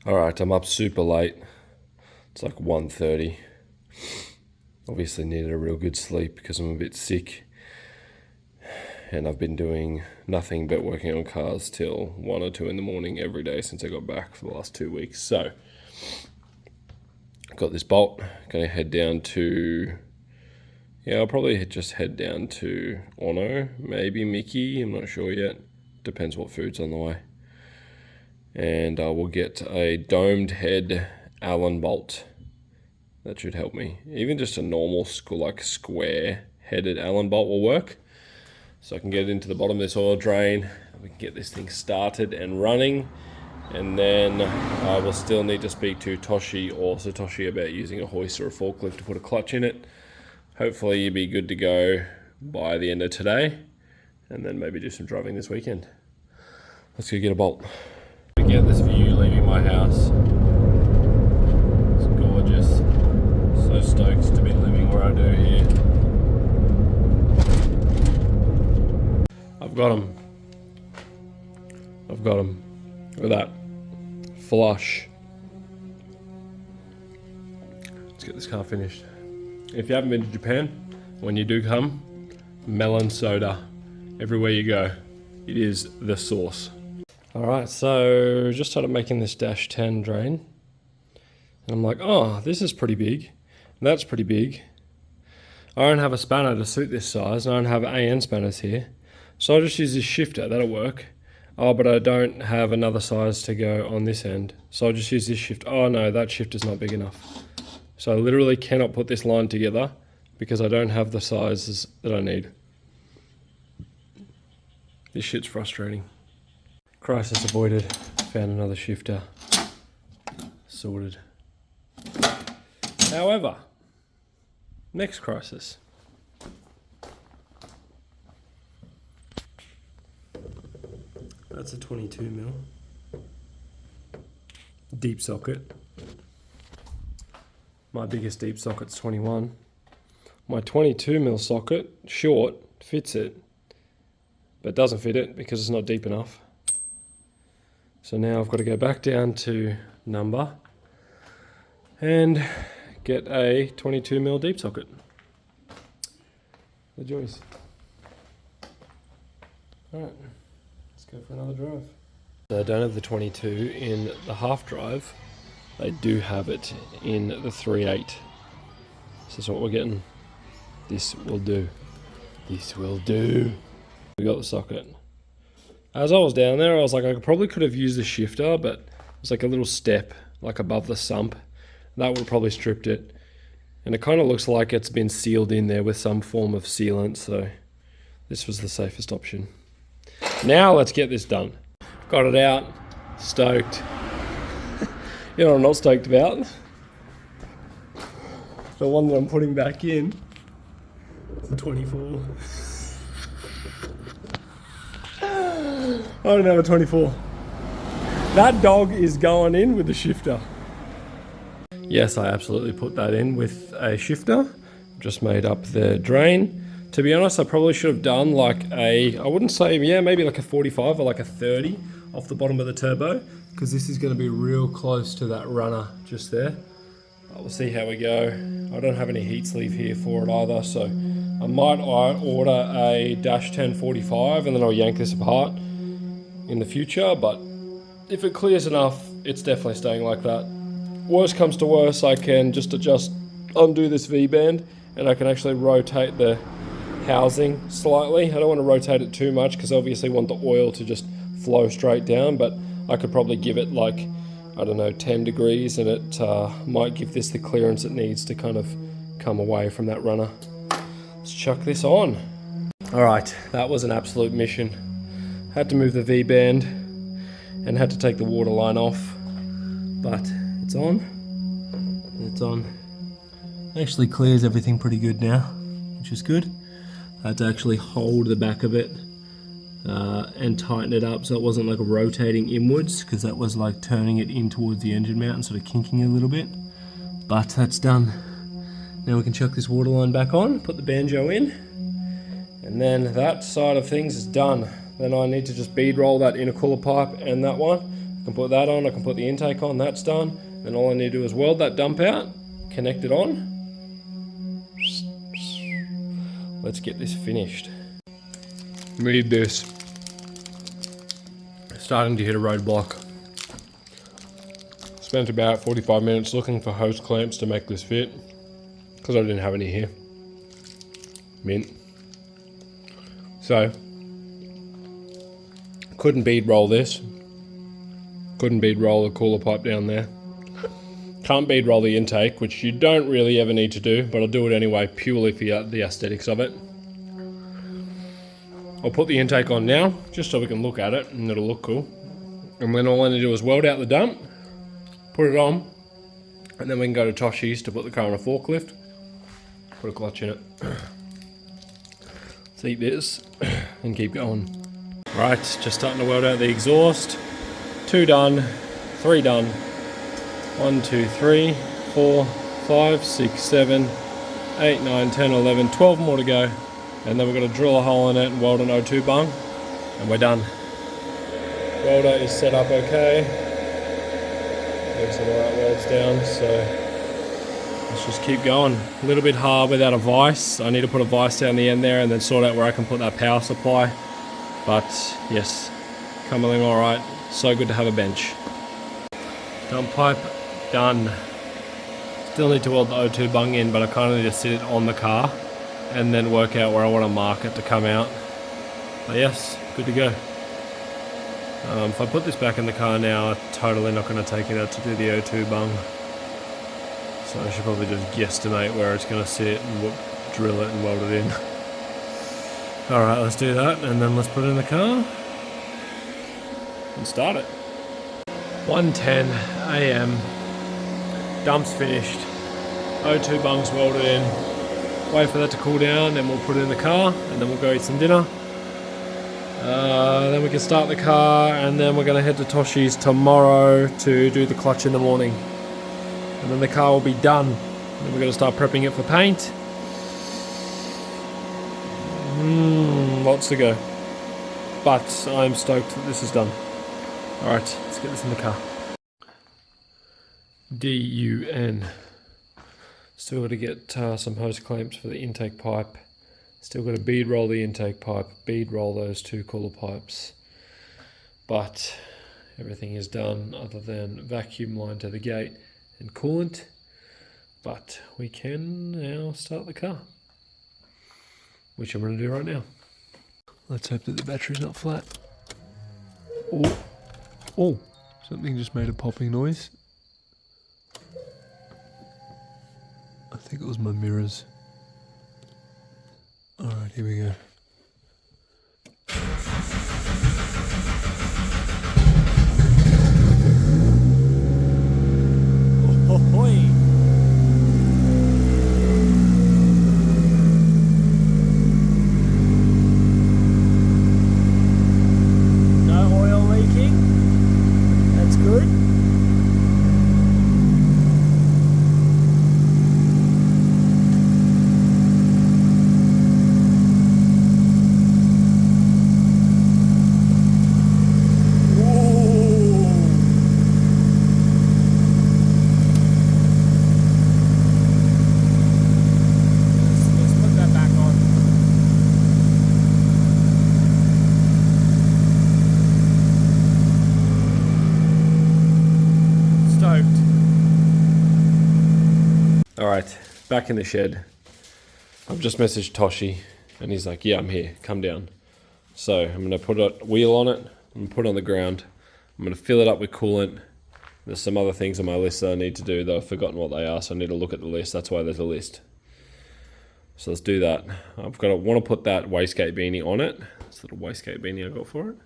Alright, I'm up super late. It's like 1:30. Obviously needed a real good sleep because I'm a bit sick. And I've been doing nothing but working on cars till 1 or 2 in the morning every day since I got back for the last 2 weeks. So, got this bolt. Gonna head down to... I'll probably just head down to Ono, maybe Mickey, I'm not sure yet. Depends what food's on the way. And I will get a domed head Allen bolt. That should help me. Even just a normal square headed Allen bolt will work. So I can get it into the bottom of this oil drain. We can get this thing started and running. And then I will still need to speak to Toshi or Satoshi about using a hoist or a forklift to put a clutch in it. Hopefully you'll be good to go by the end of today. And then maybe do some driving this weekend. Let's go get a bolt. Get this view leaving my house. It's gorgeous. So stoked to be living where I do here. I've got them. Look at that. Flush. Let's get this car finished. If you haven't been to Japan, when you do come, melon soda. Everywhere you go, it is the sauce. Alright, so just started making this dash 10 drain. And I'm like, oh, this is pretty big. That's pretty big. I don't have a spanner to suit this size, and I don't have AN spanners here. So I'll just use this shifter, that'll work. Oh, but I don't have another size to go on this end. So I'll just use this shifter. Oh no, that shifter's not big enough. So I literally cannot put this line together because I don't have the sizes that I need. This shit's frustrating. Crisis avoided. Found another shifter. Sorted. However, next crisis. That's a 22mm. Deep socket. My biggest deep socket's 21. My 22mm socket, short, fits it, but doesn't fit it because it's not deep enough. So now I've got to go back down to number and get a 22mm deep socket. The joys. Alright, let's go for another drive. So I don't have the 22 in the half drive. They do have it in the 3/8. This is what we're getting. This will do. This will do. We got the socket. As I was down there, I was like, I probably could have used the shifter, but it's like a little step, like above the sump. That would have probably stripped it. And it kind of looks like it's been sealed in there with some form of sealant, so this was the safest option. Now let's get this done. Got it out. Stoked. You know what I'm not stoked about? The one that I'm putting back in. It's a 24. I don't have a 24. That dog is going in with the shifter. Yes, I absolutely put that in with a shifter. Just made up the drain. To be honest, I probably should have done like I wouldn't say, maybe like a 45 or like a 30 off the bottom of the turbo, because this is going to be real close to that runner just there. We'll see how we go. I don't have any heat sleeve here for it either, so I might order a dash 10 45 and then I'll yank this apart in the future, but if it clears enough, it's definitely staying like that. Worst comes to worst, I can just undo this V-band and I can actually rotate the housing slightly. I don't want to rotate it too much because I obviously want the oil to just flow straight down, but I could probably give it like, I don't know, 10 degrees and it might give this the clearance it needs to kind of come away from that runner. Let's chuck this on. All right, that was an absolute mission. Had to move the V-band and had to take the water line off, but it's on. It's on. Actually clears everything pretty good now, which is good. I had to actually hold the back of it and tighten it up so it wasn't like rotating inwards, because that was like turning it in towards the engine mount and sort of kinking a little bit. But that's done. Now we can chuck this water line back on, put the banjo in, and then that side of things is done. Then I need to just bead roll that intercooler pipe and that one, I can put that on, I can put the intake on, that's done. Then all I need to do is weld that dump out, connect it on. Let's get this finished. Read this. Starting to hit a roadblock. Spent about 45 minutes looking for hose clamps to make this fit, because I didn't have any here. Mint. So, couldn't bead roll this. Couldn't bead roll the cooler pipe down there. Can't bead roll the intake, which you don't really ever need to do, but I'll do it anyway, purely for the aesthetics of it. I'll put the intake on now, just so we can look at it, and it'll look cool. And then all I need to do is weld out the dump, put it on, and then we can go to Toshi's to put the car on a forklift, put a clutch in it. Let's eat this, and keep going. Right, just starting to weld out the exhaust. 2 done, 3 done. 1, 2, 3, 4, 5, 6, 7, 8, 9, 10, 11, 12 more to go. And then we're going to drill a hole in it and weld an O2 bung. And we're done. Welder is set up okay. Looks like alright, welds down, so let's just keep going. A little bit hard without a vise. I need to put a vise down the end there and then sort out where I can put that power supply. But yes, coming along alright. So good to have a bench. Dump pipe, done. Still need to weld the O2 bung in, but I kind of need to sit it on the car and then work out where I want to mark it to come out. But yes, good to go. If I put this back in the car now, I'm totally not going to take it out to do the O2 bung. So I should probably just guesstimate where it's going to sit and drill it and weld it in. Alright, let's do that, and then let's put it in the car and start it. 1:10 AM, dump's finished, O2 bung's welded in, wait for that to cool down, then we'll put it in the car, and then we'll go eat some dinner. Then we can start the car, and then we're going to head to Toshi's tomorrow to do the clutch in the morning. And then the car will be done. Then we're going to start prepping it for paint. Lots to go. But I'm stoked that this is done. Alright, let's get this in the car. DUN. Still got to get some hose clamps for the intake pipe. Still got to bead roll the intake pipe, bead roll those 2 cooler pipes. But everything is done other than vacuum line to the gate and coolant. But we can now start the car, which I'm going to do right now. Let's hope that the battery's not flat. Oh, something just made a popping noise. I think it was my mirrors. Alright, here we go. Alright, back in the shed. I've just messaged Toshi and he's like, yeah, I'm here, come down. So I'm going to put a wheel on it, I'm going to put it on the ground, I'm going to fill it up with coolant. There's some other things on my list that I need to do that I've forgotten what they are, so I need to look at the list, that's why there's a list. So let's do that. Want to put that wastegate beanie on it. It's a little wastegate beanie I got for it.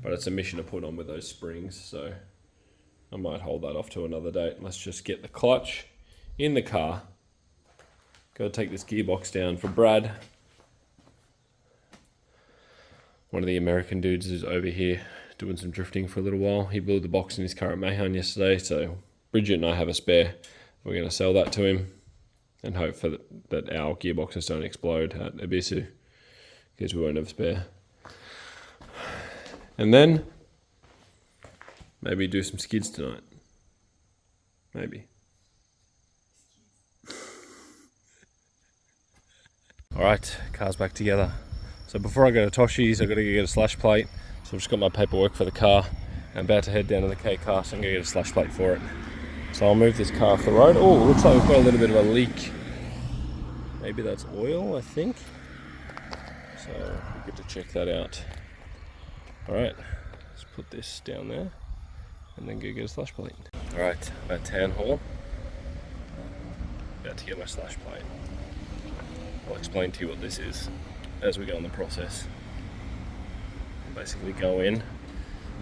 But it's a mission to put on with those springs, so I might hold that off to another date. Let's just get the clutch in the car. Gotta take this gearbox down for Brad. One of the American dudes who's over here doing some drifting for a little while. He blew the box in his car at Mahon yesterday, so Bridget and I have a spare. We're gonna sell that to him and hope for that our gearboxes don't explode at Ebisu, because we won't have a spare. And then Maybe do some skids tonight. Maybe. Alright, car's back together. So before I go to Toshi's, I've got to go get a slash plate. So I've just got my paperwork for the car. I'm about to head down to the K-car, so I'm going to get a slash plate for it. So I'll move this car off the road. Oh, looks like we've got a little bit of a leak. Maybe that's oil, I think. So we get to check that out. Alright, let's put this down there and then go get a slash plate. Alright, I'm at Town Hall. About to get my slash plate. I'll explain to you what this is as we go on the process. Basically go in,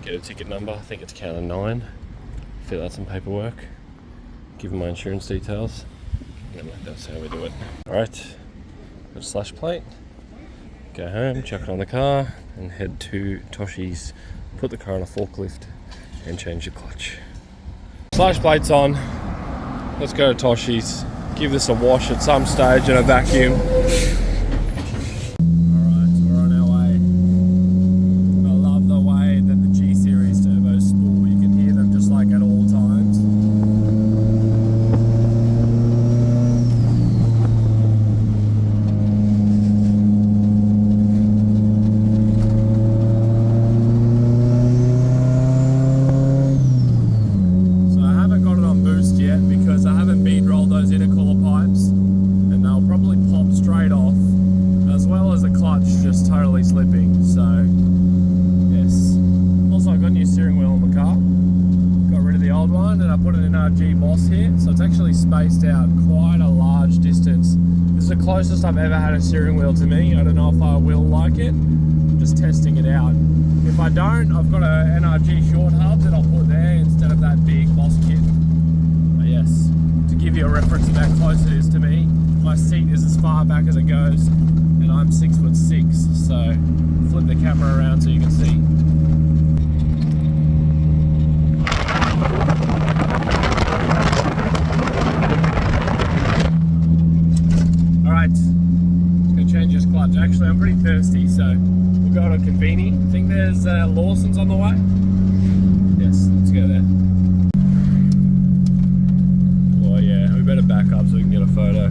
get a ticket number, I think it's counter 9, fill out some paperwork, give them my insurance details, and that's how we do it. Alright, got a slash plate, go home, chuck it on the car, and head to Toshi's, put the car on a forklift, and change the clutch. Slash plate's on, let's go to Toshi's, give this a wash at some stage and a vacuum. Spaced out quite a large distance. This is the closest I've ever had a steering wheel to me. I don't know if I will like it. I'm just testing it out. If I don't, I've got a NRG short hub that I'll put there instead of that big Boss kit. But yes, to give you a reference of how close it is to me, my seat is as far back as it goes, and I'm 6'6", so flip the camera around so you can see. Actually, I'm pretty thirsty, so we'll go to a conveni. I think there's Lawson's on the way. Yes, let's go there. Well, yeah, we better back up so we can get a photo.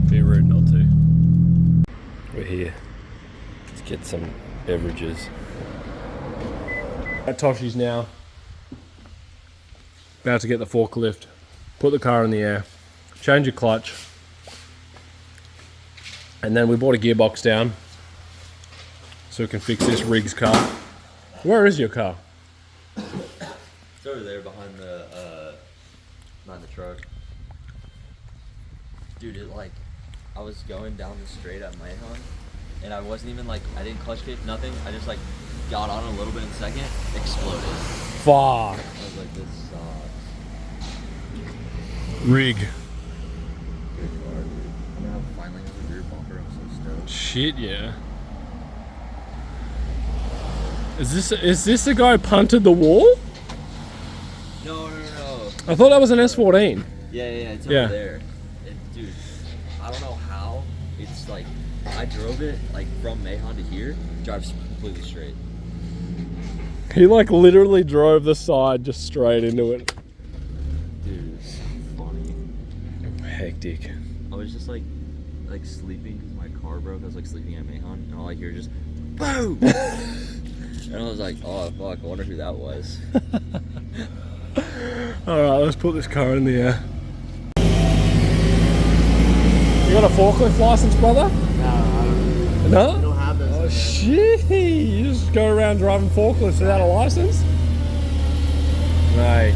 Be rude not to. We're here. Let's get some beverages. At Toshi's now. About to get the forklift. Put the car in the air. Change your clutch. And then we bought a gearbox down so we can fix this Riggs car. Where is your car? It's over there behind the truck. Dude, I was going down the straight at Mahon, and I wasn't even I didn't clutch kick, nothing. I just got on a little bit in second, exploded. Fuck. I was like, this sucks. Rig. Finally has a rear bumper. I'm so stoked. Shit, yeah. Is this the guy who punted the wall? No. I thought that was an S14. Yeah, it's over there. Dude, I don't know how. It's I drove it from Mahon to here, drives completely straight. He literally drove the side just straight into it. Dude, it's so funny. Hectic. I was just sleeping because my car broke. I was sleeping at Mahon, and all I hear is just boom. And I was like, oh fuck, I wonder who that was. Alright, let's put this car in the air. You got a forklift license, brother? No, No? I don't have this. Oh shit! You just go around driving forklifts without a license? Mate.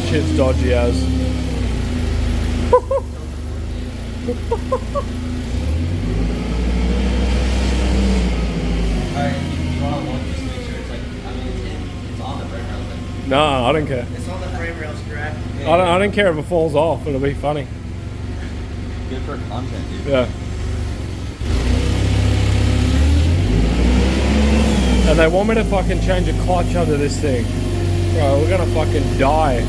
Shit's dodgy as. No, I don't care. It's on the frame rails, correct? I don't care if it falls off. It'll be funny. Good for content, dude. Yeah. And they want me to fucking change a clutch under this thing. Bro, we're gonna fucking die.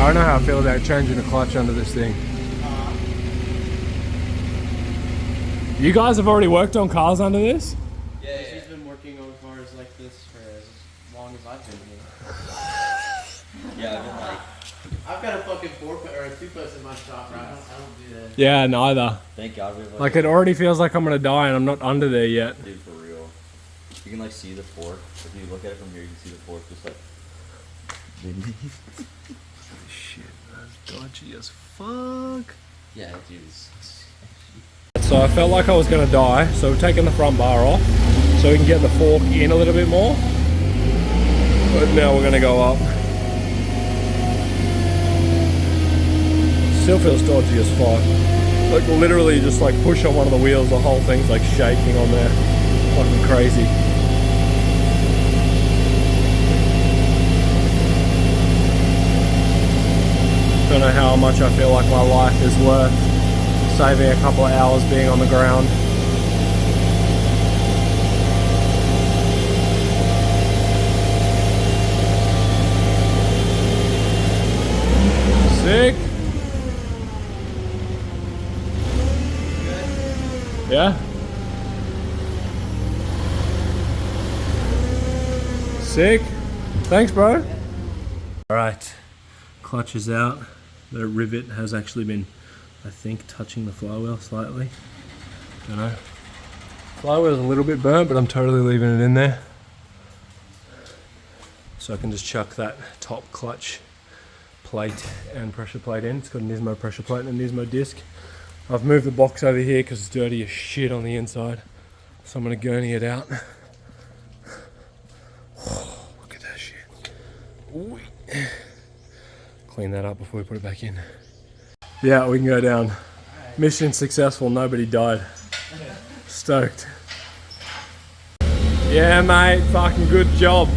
I don't know how I feel about changing the clutch under this thing. You guys have already worked on cars under this? Yeah, he's been working on cars like this for as long as I've been here. Yeah, I've been like, I've got a fucking 4-post or a 2-post in my shop, right? I don't do that. Yeah, neither. thank God we have Like it already feels like I'm gonna die and I'm not under there yet. dude, for real. You can like see the fork. If you look at it from here, you can see the fork just like beneath. Shit, that's dodgy as fuck. Yeah, dude. So I felt like I was gonna die, so we've taken the front bar off so we can get the fork in a little bit more. But now we're gonna go up. Still feels dodgy as fuck. Like literally just like push on one of the wheels, the whole thing's like shaking on there. Fucking crazy. Don't know how much I feel like my life is worth saving a couple of hours being on the ground. Sick. Yeah. Sick. Thanks, bro. All right, clutch is out. The rivet has actually been, I think, touching the flywheel slightly. Don't know. Flywheel's a little bit burnt, but I'm totally leaving it in there. So I can just chuck that top clutch plate and pressure plate in. It's got a Nismo pressure plate and a Nismo disc. I've moved the box over here because it's dirty as shit on the inside. So I'm gonna gurney it out. Oh, look at that shit. Ooh. Clean that up before we put it back in. Yeah, we can go down. Mission successful, nobody died. Stoked. Yeah, mate, fucking good job.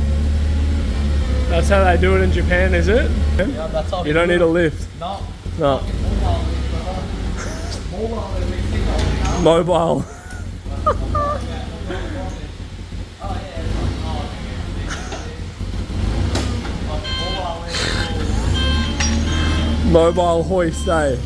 That's how they do it in Japan, is it? Yeah, that's all. You don't need a lift. No. No. Mobile. Mobile hoist, eh?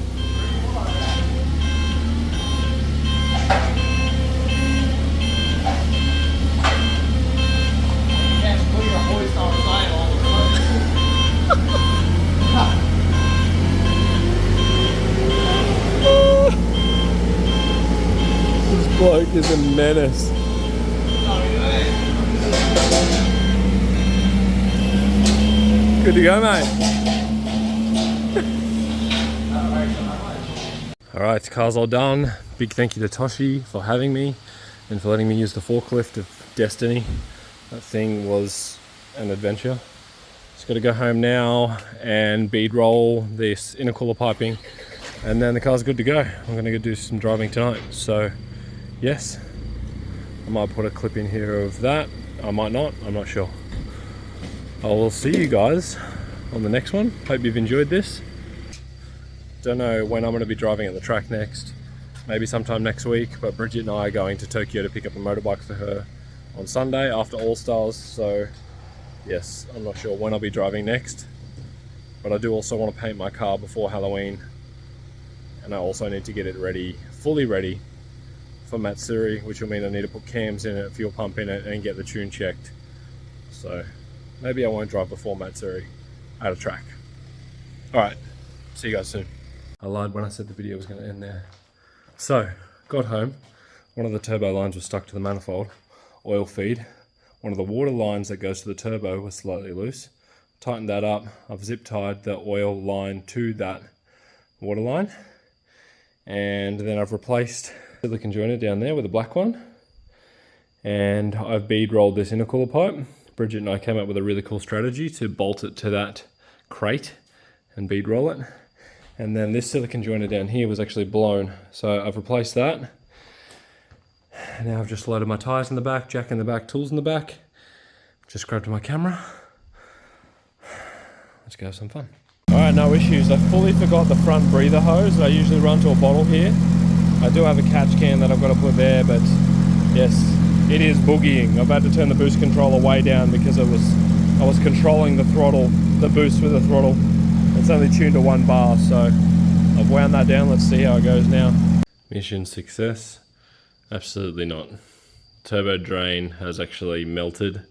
This bloke is a menace. Good to go, mate. Alright, car's all done. Big thank you to Toshi for having me and for letting me use the forklift of destiny. That thing was an adventure. Just got to go home now and bead roll this intercooler piping, and then the car's good to go. I'm going to go do some driving tonight. So yes, I might put a clip in here of that. I might not, I'm not sure. I will see you guys on the next one. Hope you've enjoyed this. Don't know when I'm going to be driving at the track next. Maybe sometime next week, but Bridget and I are going to Tokyo to pick up a motorbike for her on Sunday after All Stars. So yes, I'm not sure when I'll be driving next, but I do also want to paint my car before Halloween, and I also need to get it ready, fully ready for Matsuri, which will mean I need to put cams in it, fuel pump in it, and get the tune checked. So maybe I won't drive before Matsuri at a track. Alright, see you guys soon. I lied when I said the video was going to end there. So, got home. One of the turbo lines was stuck to the manifold. Oil feed. One of the water lines that goes to the turbo was slightly loose. Tightened that up. I've zip tied the oil line to that water line. And then I've replaced the silicone joiner down there with a black one. And I've bead rolled this intercooler pipe. Bridget and I came up with a really cool strategy to bolt it to that crate and bead roll it. And then this silicone joiner down here was actually blown. So I've replaced that. Now I've just loaded my tires in the back, jack in the back, tools in the back. Just grabbed my camera. Let's go have some fun. All right, no issues. I fully forgot the front breather hose that I usually run to a bottle here. I do have a catch can that I've got to put there, but yes, it is boogieing. I've had to turn the boost controller way down because I was controlling the throttle, the boost with the throttle. It's It's only tuned to 1 bar, so I've wound that down. Let's see how it goes now. Mission success? Absolutely not. Turbo drain has actually melted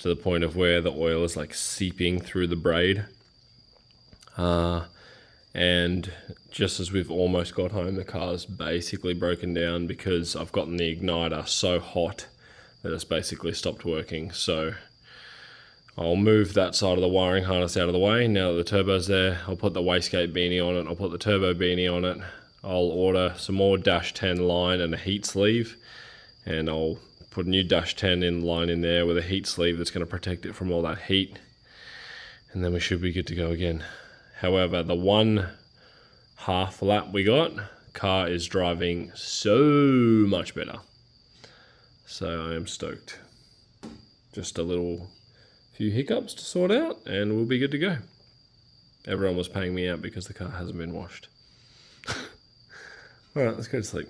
to the point of where the oil is like seeping through the braid. And just as we've almost got home, the car's basically broken down because I've gotten the igniter so hot that it's basically stopped working. So I'll move that side of the wiring harness out of the way. Now that the turbo's there, I'll put the wastegate beanie on it. I'll put the turbo beanie on it. I'll order some more dash 10 line and a heat sleeve, and I'll put a new dash 10 in line in there with a heat sleeve that's going to protect it from all that heat, and then we should be good to go again. However, the 1/2 lap we got, car is driving so much better. So I am stoked. Just a little few hiccups to sort out and we'll be good to go. Everyone was paying me out because the car hasn't been washed. Alright, let's go to sleep.